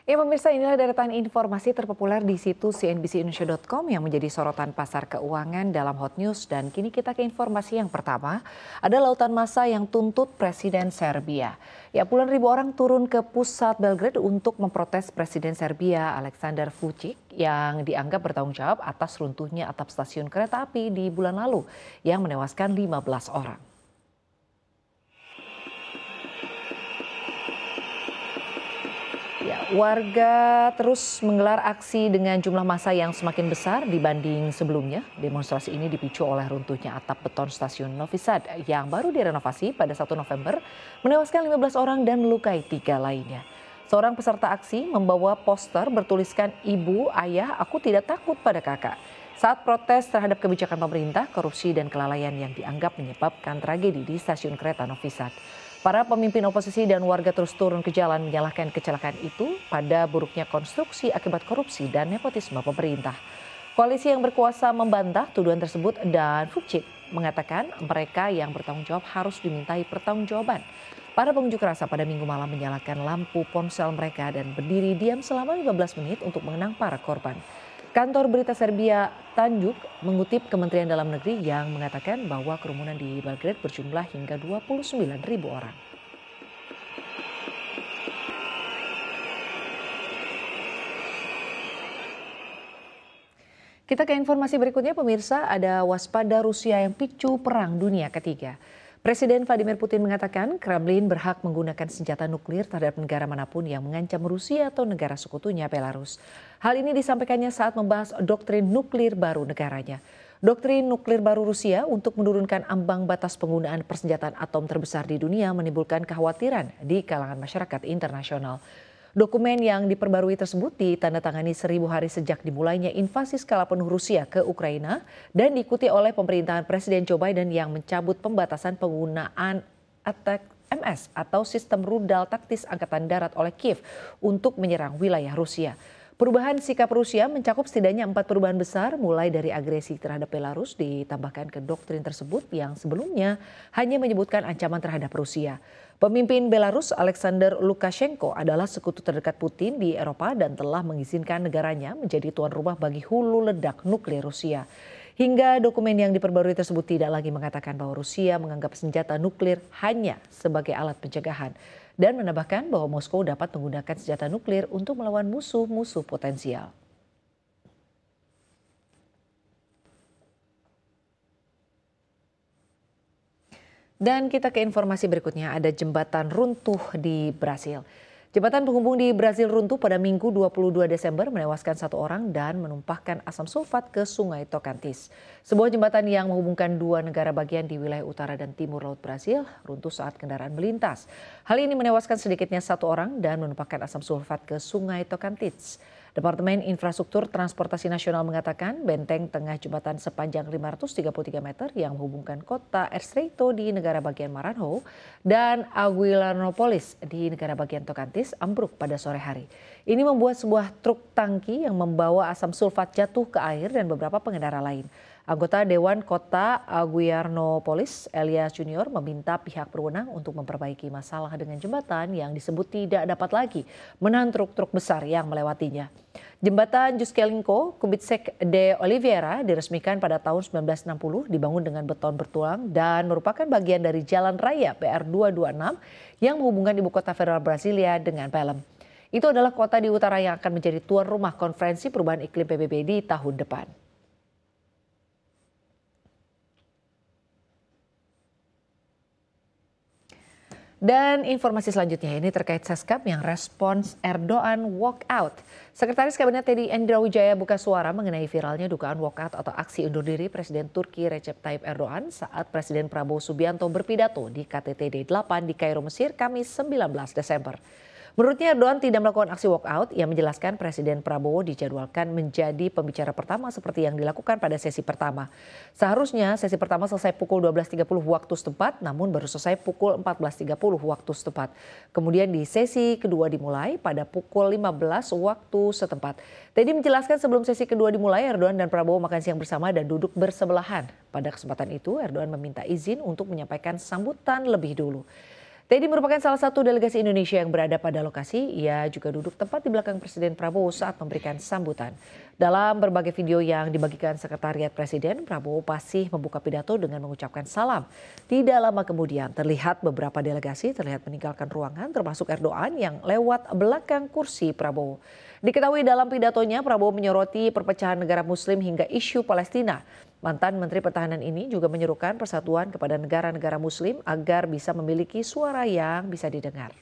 Ya pemirsa, inilah deretan informasi terpopuler di situs cnbcindonesia.com yang menjadi sorotan pasar keuangan dalam hot news. Dan kini kita ke informasi yang pertama, ada lautan massa yang tuntut Presiden Serbia. Ya, puluhan ribu orang turun ke pusat Belgrade untuk memprotes Presiden Serbia Aleksandar Vučić yang dianggap bertanggung jawab atas runtuhnya atap stasiun kereta api di bulan lalu yang menewaskan 15 orang. Ya, warga terus menggelar aksi dengan jumlah massa yang semakin besar dibanding sebelumnya. Demonstrasi ini dipicu oleh runtuhnya atap beton stasiun Novi Sad yang baru direnovasi pada 1 November, menewaskan 15 orang dan melukai 3 lainnya. Seorang peserta aksi membawa poster bertuliskan "Ibu, Ayah, aku tidak takut pada kakak" saat protes terhadap kebijakan pemerintah, korupsi dan kelalaian yang dianggap menyebabkan tragedi di stasiun kereta Novi Sad. Para pemimpin oposisi dan warga terus turun ke jalan menyalahkan kecelakaan itu pada buruknya konstruksi akibat korupsi dan nepotisme pemerintah. Koalisi yang berkuasa membantah tuduhan tersebut dan Vučić mengatakan mereka yang bertanggung jawab harus dimintai pertanggungjawaban. Para pengunjuk rasa pada Minggu malam menyalakan lampu ponsel mereka dan berdiri diam selama 15 menit untuk mengenang para korban. Kantor berita Serbia Tanjug mengutip Kementerian Dalam Negeri yang mengatakan bahwa kerumunan di Belgrade berjumlah hingga 29.000 orang. Kita ke informasi berikutnya pemirsa, ada waspada Rusia yang picu perang dunia ketiga. Presiden Vladimir Putin mengatakan Kremlin berhak menggunakan senjata nuklir terhadap negara manapun yang mengancam Rusia atau negara sekutunya Belarus. Hal ini disampaikannya saat membahas doktrin nuklir baru negaranya. Doktrin nuklir baru Rusia untuk menurunkan ambang batas penggunaan persenjataan atom terbesar di dunia menimbulkan kekhawatiran di kalangan masyarakat internasional. Dokumen yang diperbarui tersebut ditandatangani 1000 hari sejak dimulainya invasi skala penuh Rusia ke Ukraina dan diikuti oleh pemerintahan Presiden Joe Biden yang mencabut pembatasan penggunaan ATACMS atau sistem rudal taktis angkatan darat oleh Kiev untuk menyerang wilayah Rusia. Perubahan sikap Rusia mencakup setidaknya 4 perubahan besar, mulai dari agresi terhadap Belarus ditambahkan ke doktrin tersebut yang sebelumnya hanya menyebutkan ancaman terhadap Rusia. Pemimpin Belarus Alexander Lukashenko adalah sekutu terdekat Putin di Eropa dan telah mengizinkan negaranya menjadi tuan rumah bagi hulu ledak nuklir Rusia. Hingga dokumen yang diperbarui tersebut tidak lagi mengatakan bahwa Rusia menganggap senjata nuklir hanya sebagai alat pencegahan dan menambahkan bahwa Moskow dapat menggunakan senjata nuklir untuk melawan musuh-musuh potensial. Dan kita ke informasi berikutnya, ada jembatan runtuh di Brasil. Jembatan penghubung di Brasil runtuh pada Minggu 22 Desember menewaskan 1 orang dan menumpahkan asam sulfat ke Sungai Tocantins. Sebuah jembatan yang menghubungkan 2 negara bagian di wilayah utara dan timur laut Brasil runtuh saat kendaraan melintas. Hal ini menewaskan sedikitnya 1 orang dan menumpahkan asam sulfat ke Sungai Tocantins. Departemen Infrastruktur Transportasi Nasional mengatakan benteng tengah jembatan sepanjang 533 meter yang menghubungkan kota Estreito di negara bagian Maranhão dan Aguilarnopolis di negara bagian Tocantins ambruk pada sore hari. Ini membuat sebuah truk tangki yang membawa asam sulfat jatuh ke air dan beberapa pengendara lain. Anggota Dewan Kota Aguilarnopolis, Elias Junior, meminta pihak berwenang untuk memperbaiki masalah dengan jembatan yang disebut tidak dapat lagi menahan truk-truk besar yang melewatinya. Jembatan Juscelinco Kubitschek de Oliveira diresmikan pada tahun 1960, dibangun dengan beton bertulang dan merupakan bagian dari jalan raya PR226 yang menghubungkan ibu kota federal Brasilia dengan Belém. Itu adalah kota di utara yang akan menjadi tuan rumah konferensi perubahan iklim PBB di tahun depan. Dan informasi selanjutnya ini terkait Seskap yang respons Erdogan walkout. Sekretaris Kabinet Teddy Endrawijaya buka suara mengenai viralnya dugaan walkout atau aksi undur diri Presiden Turki Recep Tayyip Erdogan saat Presiden Prabowo Subianto berpidato di KTT D8 di Kairo, Mesir, Kamis 19 Desember. Menurutnya Erdogan tidak melakukan aksi walkout. Ia menjelaskan Presiden Prabowo dijadwalkan menjadi pembicara pertama seperti yang dilakukan pada sesi pertama. Seharusnya sesi pertama selesai pukul 12.30 waktu setempat, namun baru selesai pukul 14.30 waktu setempat. Kemudian di sesi kedua dimulai pada pukul 15 waktu setempat. Teddy menjelaskan sebelum sesi kedua dimulai, Erdogan dan Prabowo makan siang bersama dan duduk bersebelahan. Pada kesempatan itu Erdogan meminta izin untuk menyampaikan sambutan lebih dulu. Teddy merupakan salah satu delegasi Indonesia yang berada pada lokasi. Ia juga duduk tepat di belakang Presiden Prabowo saat memberikan sambutan. Dalam berbagai video yang dibagikan Sekretariat Presiden, Prabowo masih membuka pidato dengan mengucapkan salam. Tidak lama kemudian terlihat beberapa delegasi terlihat meninggalkan ruangan termasuk Erdogan yang lewat belakang kursi Prabowo. Diketahui dalam pidatonya Prabowo menyoroti perpecahan negara Muslim hingga isu Palestina. Mantan Menteri Pertahanan ini juga menyerukan persatuan kepada negara-negara Muslim agar bisa memiliki suara yang bisa didengar.